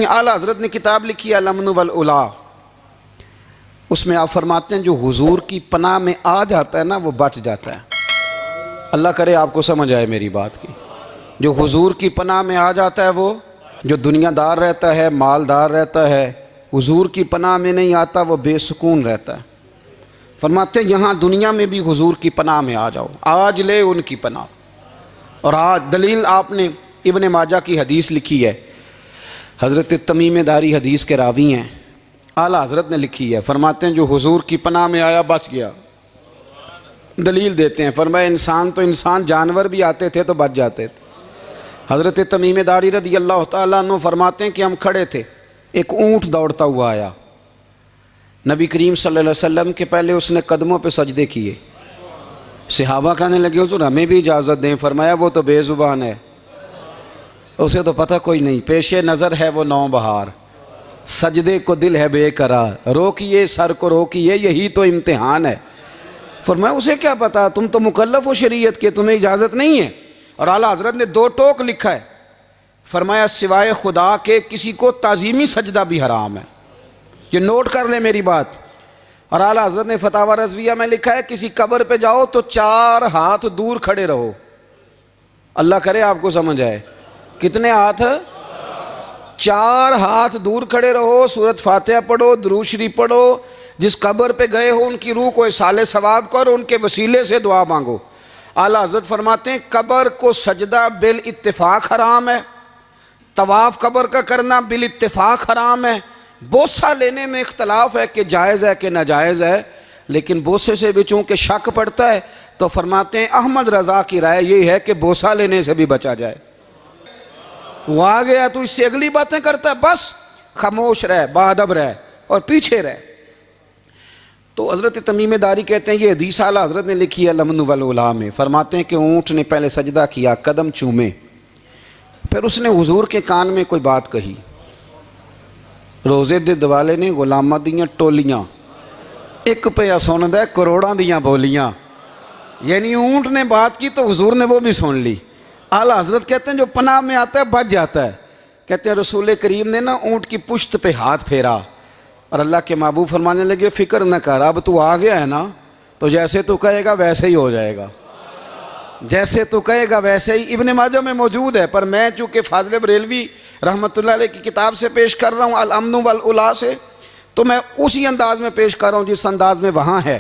اعلیٰ حضرت نے کتاب لکھی ہے الامن والعلا، اس میں آپ فرماتے ہیں جو حضور کی پناہ میں آ جاتا ہے نا وہ بچ جاتا ہے۔ اللہ کرے آپ کو سمجھ آئے میری بات کی۔ جو حضور کی پناہ میں آ جاتا ہے وہ جو دنیا دار رہتا ہے، مالدار رہتا ہے، حضور کی پناہ میں نہیں آتا وہ بے سکون رہتا ہے۔ فرماتے ہیں یہاں دنیا میں بھی حضور کی پناہ میں آ جاؤ، آج لے ان کی پناہ۔ اور آج دلیل آپ نے ابن ماجہ کی حدیث لکھی ہے، حضرت تمیم داری حدیث کے راوی ہیں، اعلیٰ حضرت نے لکھی ہے، فرماتے ہیں جو حضور کی پناہ میں آیا بچ گیا۔ دلیل دیتے ہیں، فرمایا انسان جانور بھی آتے تھے تو بچ جاتے تھے۔ حضرت تمیم داری رضی اللہ تعالیٰ عنہ فرماتے ہیں کہ ہم کھڑے تھے، ایک اونٹ دوڑتا ہوا آیا، نبی کریم صلی اللہ علیہ وسلم کے پہلے اس نے قدموں پہ سجدے کیے۔ صحابہ کہنے لگے حضور ہمیں بھی اجازت دیں، فرمایا وہ تو بے زبان ہے، اسے تو پتہ کوئی نہیں، پیش نظر ہے وہ نو بہار، سجدے کو دل ہے بے قرار، روکیے سر کو روکیے یہی تو امتحان ہے۔ فرمایا اسے کیا پتا، تم تو مکلف ہو شریعت کے، تمہیں اجازت نہیں ہے۔ اور اعلیٰ حضرت نے 2 ٹوک لکھا ہے، فرمایا سوائے خدا کے کسی کو تعظیمی سجدہ بھی حرام ہے۔ یہ نوٹ کر لیں میری بات۔ اور اعلیٰ حضرت نے فتاوی رضویہ میں لکھا ہے کسی قبر پہ جاؤ تو 4 ہاتھ دور کھڑے رہو۔ اللہ کرے آپ کو سمجھ آئے، کتنے ہاتھ؟ 4 ہاتھ دور کھڑے رہو، سورۃ فاتحہ پڑھو، درود شریف پڑھو، جس قبر پہ گئے ہو ان کی روح کو اصال ثواب کرو، ان کے وسیلے سے دعا مانگو۔ اعلیٰ حضرت فرماتے ہیں قبر کو سجدہ بالاتفاق حرام ہے، طواف قبر کا کرنا بالاتفاق حرام ہے، بوسہ لینے میں اختلاف ہے کہ جائز ہے کہ ناجائز ہے، لیکن بوسے سے بھی چونکہ شک پڑتا ہے تو فرماتے ہیں احمد رضا کی رائے یہ ہے کہ بوسہ لینے سے بھی بچا جائے۔ وہ آ گیا تو اس سے اگلی باتیں کرتا ہے، بس خاموش رہ، باادب رہ اور پیچھے رہ۔ تو حضرت تمیم داری کہتے ہیں یہ حدیث اعلیٰ حضرت نے لکھی ہے الامن والعلا میں، فرماتے ہیں کہ اونٹ نے پہلے سجدہ کیا، قدم چومے، پھر اس نے حضور کے کان میں کوئی بات کہی۔ روزے دے دوالے نے غلامہ دیاں ٹولیاں، ایک پہ سن دے کروڑاں دیاں بولیاں، یعنی اونٹ نے بات کی تو حضور نے وہ بھی سن لی۔ اعلیٰ حضرت کہتے ہیں جو پناہ میں آتا ہے بچ جاتا ہے۔ کہتے ہیں رسول کریم نے نا اونٹ کی پشت پہ ہاتھ پھیرا اور اللہ کے محبوب فرمانے لگے فکر نہ کر، اب تو آ گیا ہے نا تو جیسے تو کہے گا ویسے ہی ہو جائے گا، جیسے تو کہے گا ویسے ہی۔ ابن ماجہ میں موجود ہے، پر میں چونکہ فاضل بریلوی رحمۃ اللہ علیہ کی کتاب سے پیش کر رہا ہوں الامن والعلا سے، تو میں اسی انداز میں پیش کر رہا ہوں جس انداز میں وہاں ہے۔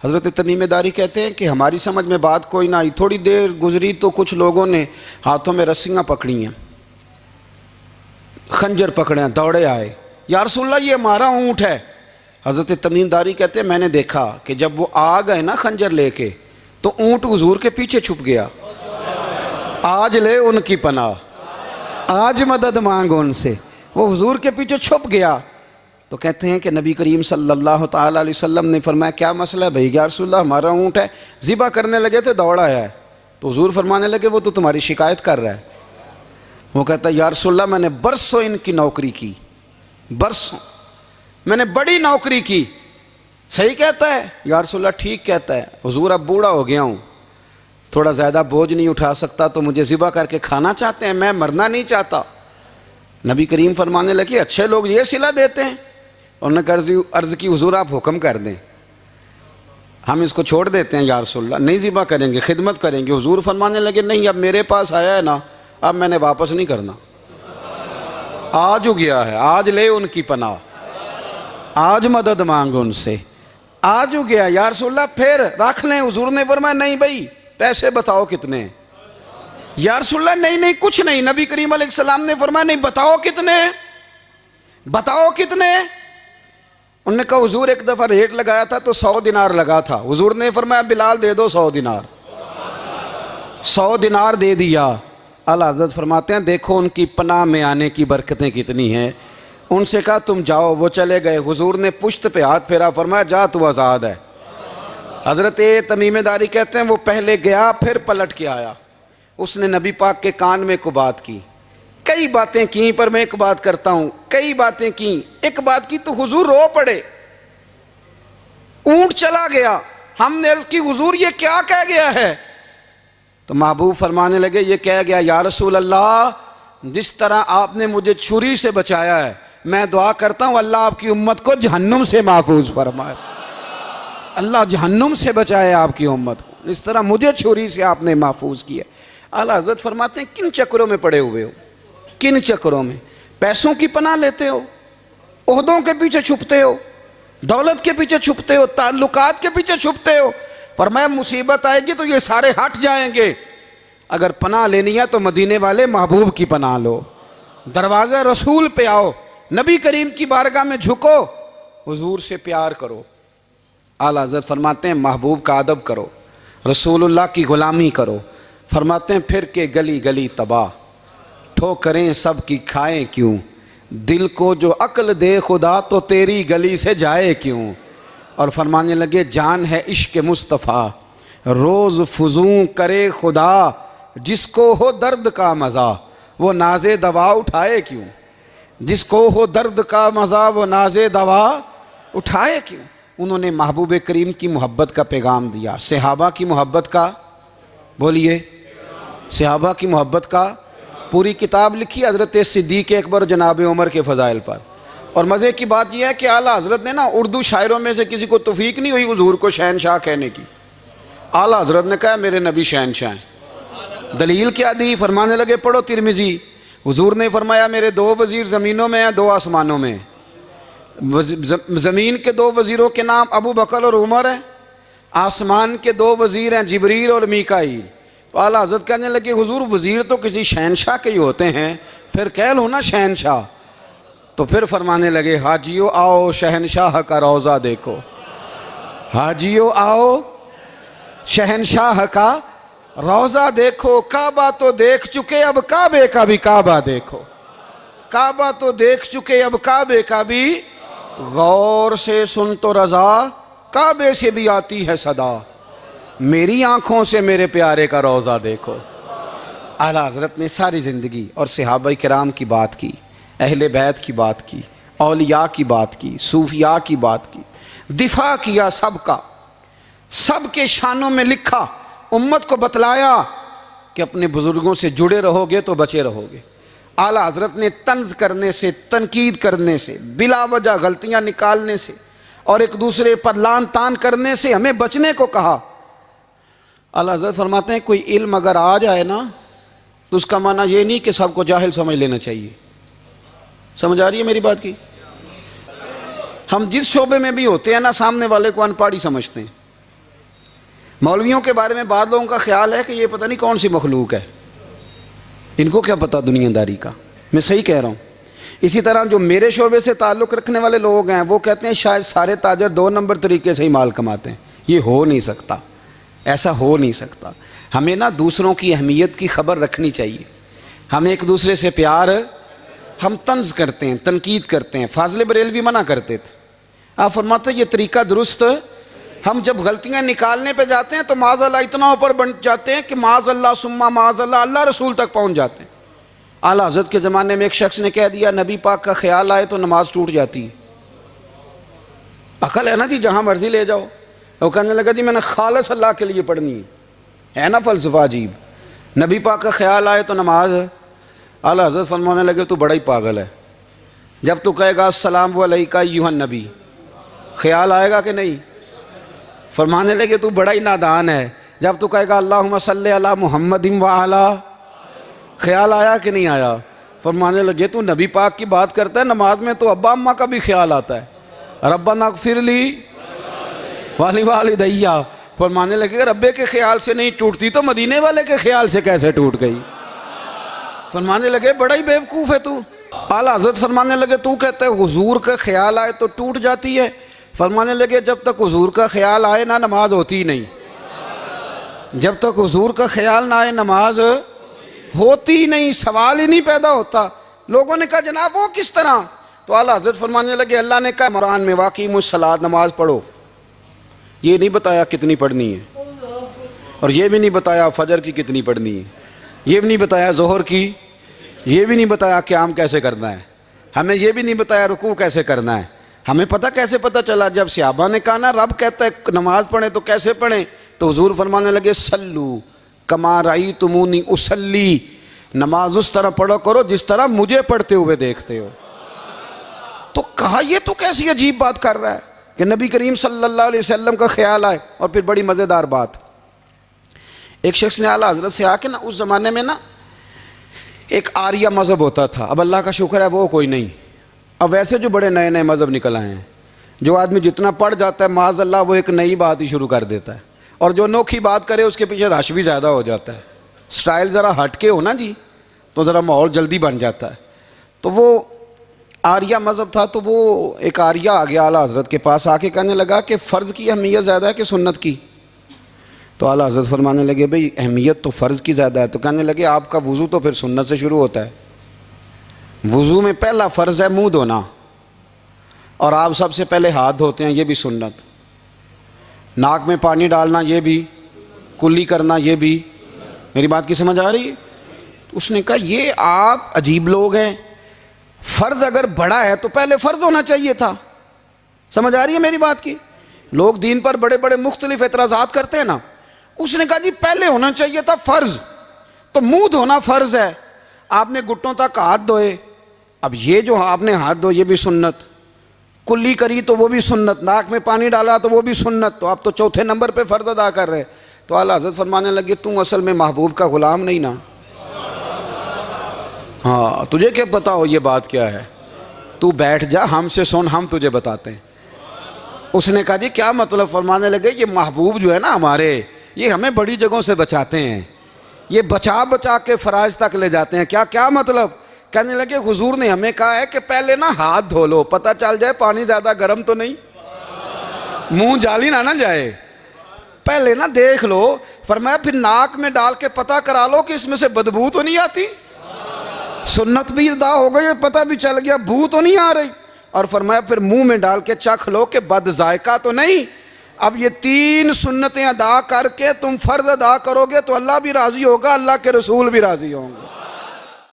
حضرت تمیم داری کہتے ہیں کہ ہماری سمجھ میں بات کوئی نہ آئی، تھوڑی دیر گزری تو کچھ لوگوں نے ہاتھوں میں رسیاں پکڑی ہیں، خنجر پکڑے ہیں، دوڑے آئے، یا رسول اللہ یہ ہمارا اونٹ ہے۔ حضرت تمیم داری کہتے ہیں میں نے دیکھا کہ جب وہ آ گئے نا خنجر لے کے تو اونٹ حضور کے پیچھے چھپ گیا۔ آج لے ان کی پناہ، آج مدد مانگ ان سے، وہ حضور کے پیچھے چھپ گیا۔ تو کہتے ہیں کہ نبی کریم صلی اللہ تعالیٰ علیہ وسلم نے فرمایا کیا مسئلہ ہے بھائی؟ یا رسول اللہ ہمارا اونٹ ہے، ذبح کرنے لگے تھے دوڑا ہے۔ تو حضور فرمانے لگے وہ تو تمہاری شکایت کر رہا ہے۔ وہ کہتا ہے یا رسول اللہ میں نے برسوں ان کی نوکری کی، برسوں میں نے بڑی نوکری کی۔ صحیح کہتا ہے یا رسول اللہ؟ ٹھیک کہتا ہے حضور، اب بوڑھا ہو گیا ہوں، تھوڑا زیادہ بوجھ نہیں اٹھا سکتا، تو مجھے ذبح کر کے کھانا چاہتے ہیں، میں مرنا نہیں چاہتا۔ نبی کریم فرمانے لگے اچھے لوگ یہ صلہ دیتے ہیں؟ انہوں نے کہا عرض کی حضور آپ حکم کر دیں، ہم اس کو چھوڑ دیتے ہیں یا رسول اللہ، نہیں ذبح کریں گے، خدمت کریں گے۔ حضور فرمانے لگے نہیں، اب میرے پاس آیا ہے نا، اب میں نے واپس نہیں کرنا، آج ہو گیا ہے، آج لے ان کی پناہ، آج مدد مانگ ان سے، آج ہو گیا یا رسول اللہ پھر رکھ لیں۔ حضور نے فرمایا نہیں بھائی پیسے بتاؤ کتنے؟ یا رسول اللہ نہیں کچھ نہیں۔ نبی کریم علیہ السلام نے فرمایا نہیں بتاؤ کتنے، بتاؤ کتنے؟ انہوں نے کہا حضور ایک دفعہ ریٹ لگایا تھا تو 100 دینار لگا تھا، حضور نے فرمایا بلال دے دو 100 دینار، 100 دینار دے دیا۔ اعلیٰ حضرت فرماتے ہیں دیکھو ان کی پناہ میں آنے کی برکتیں کتنی ہیں۔ ان سے کہا تم جاؤ، وہ چلے گئے، حضور نے پشت پہ ہاتھ پھیرا، فرمایا جا تو آزاد ہے۔ حضرت تمیم داری کہتے ہیں وہ پہلے گیا پھر پلٹ کے آیا، اس نے نبی پاک کے کان میں کو بات کی، کئی باتیں کی، پر میں ایک بات کرتا ہوں، کئی باتیں کی، ایک بات کی تو حضور رو پڑے، اونٹ چلا گیا، ہم نے عرض کی حضور یہ کیا کہہ گیا ہے؟ تو محبوب فرمانے لگے یہ کہہ گیا یا رسول اللہ جس طرح آپ نے مجھے چھری سے بچایا ہے، میں دعا کرتا ہوں اللہ آپ کی امت کو جہنم سے محفوظ فرمائے، اللہ جہنم سے بچائے آپ کی امت کو، اس طرح مجھے چھری سے آپ نے محفوظ کیا۔ اعلیٰ حضرت فرماتے ہیں کن چکروں میں پڑے ہوئے ہو، کن چکروں میں؟ پیسوں کی پناہ لیتے ہو، عہدوں کے پیچھے چھپتے ہو، دولت کے پیچھے چھپتے ہو، تعلقات کے پیچھے چھپتے ہو۔ فرمایا مصیبت آئے گی تو یہ سارے ہٹ جائیں گے، اگر پناہ لینی ہے تو مدینے والے محبوب کی پناہ لو، دروازہ رسول پہ آؤ، نبی کریم کی بارگاہ میں جھکو، حضور سے پیار کرو۔ اعلیٰ حضرت فرماتے ہیں محبوب کا ادب کرو، رسول اللہ کی غلامی کرو۔ فرماتے ہیں پھر کہ گلی گلی تباہ، ٹھوکریں سب کی کھائیں کیوں، دل کو جو عقل دے خدا تو تیری گلی سے جائے کیوں۔ اور فرمانے لگے جان ہے عشق مصطفیٰ، روز فزوں کرے خدا، جس کو ہو درد کا مزہ وہ ناز دوا اٹھائے کیوں، جس کو ہو درد کا مزہ وہ ناز دوا اٹھائے کیوں۔ انہوں نے محبوب کریم کی محبت کا پیغام دیا، صحابہ کی محبت کا، بولیے، صحابہ کی محبت کا پوری کتاب لکھی حضرت صدیق اکبر جناب عمر کے فضائل پر۔ اور مزے کی بات یہ ہے کہ اعلیٰ حضرت نے نا اردو شاعروں میں سے کسی کو توفیق نہیں ہوئی حضور کو شہنشاہ کہنے کی، اعلیٰ حضرت نے کہا میرے نبی شہنشاہ ہیں۔ دلیل کیا دی؟ فرمانے لگے پڑھو ترمذی، حضور نے فرمایا میرے دو وزیر زمینوں میں ہیں، دو آسمانوں میں۔ زمین کے دو وزیروں کے نام ابو بکر اور عمر ہیں، آسمان کے دو وزیر ہیں جبریل اور میکائیل۔ تو اعلیٰ حضرت کہنے لگے حضور وزیر تو کسی شہنشاہ کے ہی ہوتے ہیں، پھر کہہ لو نا شہنشاہ۔ تو پھر فرمانے لگے حاجیو آؤ شہنشاہ کا روضہ دیکھو، حاجیو آؤ شہنشاہ کا روضہ دیکھو، کعبہ تو دیکھ چکے اب کعبے کا بھی کعبہ دیکھو، کعبہ تو دیکھ چکے اب کعبے کا بھی، غور سے سن تو رضا کعبے سے بھی آتی ہے صدا، میری آنکھوں سے میرے پیارے کا روضہ دیکھو۔ اعلیٰ حضرت نے ساری زندگی اور صحابہ کرام کی بات کی، اہل بیت کی بات کی، اولیاء کی بات کی، صوفیاء کی بات کی، دفاع کیا سب کا، سب کے شانوں میں لکھا، امت کو بتلایا کہ اپنے بزرگوں سے جڑے رہو گے تو بچے رہو گے۔ اعلیٰ حضرت نے طنز کرنے سے، تنقید کرنے سے، بلا وجہ غلطیاں نکالنے سے اور ایک دوسرے پر لان تان کرنے سے ہمیں بچنے کو کہا۔ اعلیٰ حضرت فرماتے ہیں کوئی علم اگر آ جائے نا تو اس کا معنی یہ نہیں کہ سب کو جاہل سمجھ لینا چاہیے۔ سمجھ آ رہی ہے میری بات کی؟ ہم جس شعبے میں بھی ہوتے ہیں نا سامنے والے کو ان پڑھ ہی سمجھتے ہیں۔ مولویوں کے بارے میں بعض لوگوں کا خیال ہے کہ یہ پتہ نہیں کون سی مخلوق ہے، ان کو کیا پتہ دنیا داری کا۔ میں صحیح کہہ رہا ہوں۔ اسی طرح جو میرے شعبے سے تعلق رکھنے والے لوگ ہیں وہ کہتے ہیں شاید سارے تاجر 2 نمبر طریقے سے ہی مال کماتے ہیں۔ یہ ہو نہیں سکتا، ایسا ہو نہیں سکتا۔ ہمیں نا دوسروں کی اہمیت کی خبر رکھنی چاہیے، ہم ایک دوسرے سے پیار، ہم طنز کرتے ہیں، تنقید کرتے ہیں۔ فاضل بریلوی منع کرتے تھے، آپ فرماتے یہ طریقہ درست، ہم جب غلطیاں نکالنے پہ جاتے ہیں تو معاذ اللہ اتنا اوپر بن جاتے ہیں کہ معاذ اللہ ثم معاذ اللہ اللہ رسول تک پہنچ جاتے ہیں۔ اعلیٰ حضرت کے زمانے میں ایک شخص نے کہہ دیا نبی پاک کا خیال آئے تو نماز ٹوٹ جاتی ہے۔ عقل ہے نا جی، جہاں مرضی لے جاؤ۔ وہ کہنے لگا جی میں نے خالص اللہ کے لیے پڑھنی ہے نا فلسفہ عجیب، نبی پاک کا خیال آئے تو نماز۔ اعلیٰ حضرت فرمانے لگے تو بڑا ہی پاگل ہے، جب تو کہے گا السلام علیکہ ایھا النبی، خیال آئے گا کہ نہیں؟ فرمانے لگے تو بڑا ہی نادان ہے، جب تو کہے گا اللہم صلی علی محمد وعلی، خیال آیا کہ نہیں آیا؟ فرمانے لگے تو نبی پاک کی بات کرتا ہے، نماز میں تو ابا اماں کا بھی خیال آتا ہے، ربنا اغفر لی والی والدیہ۔ فرمانے لگے ربے کے خیال سے نہیں ٹوٹتی تو مدینے والے کے خیال سے کیسے ٹوٹ گئی؟ فرمانے لگے بڑا ہی بیوقوف ہے تو۔ اعلیٰ حضرت فرمانے لگے تو کہتا ہے حضور کا خیال آئے تو ٹوٹ جاتی ہے۔ فرمانے لگے جب تک حضور کا خیال آئے نہ نماز ہوتی نہیں، جب تک حضور کا خیال نہ آئے نماز ہوتی نہیں، سوال ہی نہیں پیدا ہوتا۔ لوگوں نے کہا جناب وہ کس طرح؟ تو اعلیٰ حضرت فرمانے لگے اللہ نے کہا قرآن میں واقعی الصلاۃ، نماز پڑھو، یہ نہیں بتایا کتنی پڑھنی ہے، اور یہ بھی نہیں بتایا فجر کی کتنی پڑھنی ہے، یہ بھی نہیں بتایا ظہر کی، یہ بھی نہیں بتایا قیام کیسے کرنا ہے، ہمیں یہ بھی نہیں بتایا رکوع کیسے کرنا ہے۔ ہمیں پتہ کیسے پتہ چلا؟ جب صحابہ نے کہا نا رب کہتا ہے نماز پڑھیں تو کیسے پڑھیں، تو حضور فرمانے لگے سلو کما رأیتمونی اصلی، نماز اس طرح پڑھو کرو جس طرح مجھے پڑھتے ہوئے دیکھتے ہو۔ تو کہا یہ تو کیسی عجیب بات کر رہا ہے کہ نبی کریم صلی اللہ علیہ وسلم کا خیال آئے۔ اور پھر بڑی مزیدار بات، ایک شخص نے اعلیٰ حضرت سے آ کے نا، اس زمانے میں نا ایک آریہ مذہب ہوتا تھا، اب اللہ کا شکر ہے وہ کوئی نہیں، اب ویسے جو بڑے نئے نئے مذہب نکل آئے ہیں، جو آدمی جتنا پڑھ جاتا ہے معاذ اللہ وہ ایک نئی بات ہی شروع کر دیتا ہے، اور جو انوکھی بات کرے اس کے پیچھے رش بھی زیادہ ہو جاتا ہے، سٹائل ذرا ہٹ کے ہو نا جی تو ذرا ماحول جلدی بن جاتا ہے۔ تو وہ آریہ مذہب تھا، تو وہ ایک آریہ آ گیا اعلیٰ حضرت کے پاس، آ کے کہنے لگا کہ فرض کی اہمیت زیادہ ہے کہ سنت کی؟ تو اعلیٰ حضرت فرمانے لگے بھئی اہمیت تو فرض کی زیادہ ہے۔ تو کہنے لگے آپ کا وضو تو پھر سنت سے شروع ہوتا ہے، وضو میں پہلا فرض ہے منہ دھونا، اور آپ سب سے پہلے ہاتھ دھوتے ہیں، یہ بھی سنت، ناک میں پانی ڈالنا یہ بھی، کلی کرنا یہ بھی، میری بات کی سمجھ آ رہی ہے؟ اس نے کہا یہ آپ عجیب لوگ ہیں، فرض اگر بڑا ہے تو پہلے فرض ہونا چاہیے تھا۔ سمجھ آ رہی ہے میری بات کی؟ لوگ دین پر بڑے بڑے مختلف اعتراضات کرتے ہیں نا، اس نے کہا جی پہلے ہونا چاہیے تھا فرض، تو منہ دھونا فرض ہے، آپ نے گھٹنوں تک ہاتھ دھوئے، اب یہ جو آپ نے ہاتھ دھوئے یہ بھی سنت، کلی کری تو وہ بھی سنت، ناک میں پانی ڈالا تو وہ بھی سنت، تو آپ تو چوتھے نمبر پہ فرض ادا کر رہے۔ تو اعلیٰ حضرت فرمانے لگے تم اصل میں محبوب کا غلام نہیں نا، ہاں تجھے کیا پتا ہو یہ بات کیا ہے، تو بیٹھ جا ہم سے سن، ہم تجھے بتاتے ہیں۔ اس نے کہا جی کیا مطلب؟ فرمانے لگے یہ محبوب جو ہے نا ہمارے، یہ ہمیں بڑی جگہوں سے بچاتے ہیں، یہ بچا بچا کے فرائض تک لے جاتے ہیں۔ کیا مطلب؟ کہنے لگے حضور نے ہمیں کہا ہے کہ پہلے نا ہاتھ دھو لو، پتہ چل جائے پانی زیادہ گرم تو نہیں، منہ جالی نہ جائے، پہلے نا دیکھ لو۔ فرمایا پھر ناک میں ڈال کے پتہ کرا لو کہ اس میں سے بدبو تو نہیں آتی، سنت بھی ادا ہو گئی، پتہ بھی چل گیا بو تو نہیں آ رہی، اور فرمایا پھر منہ میں ڈال کے چکھ لو کہ بد ذائقہ تو نہیں۔ اب یہ 3 سنتیں ادا کر کے تم فرض ادا کرو گے تو اللہ بھی راضی ہوگا، اللہ کے رسول بھی راضی ہوں گے۔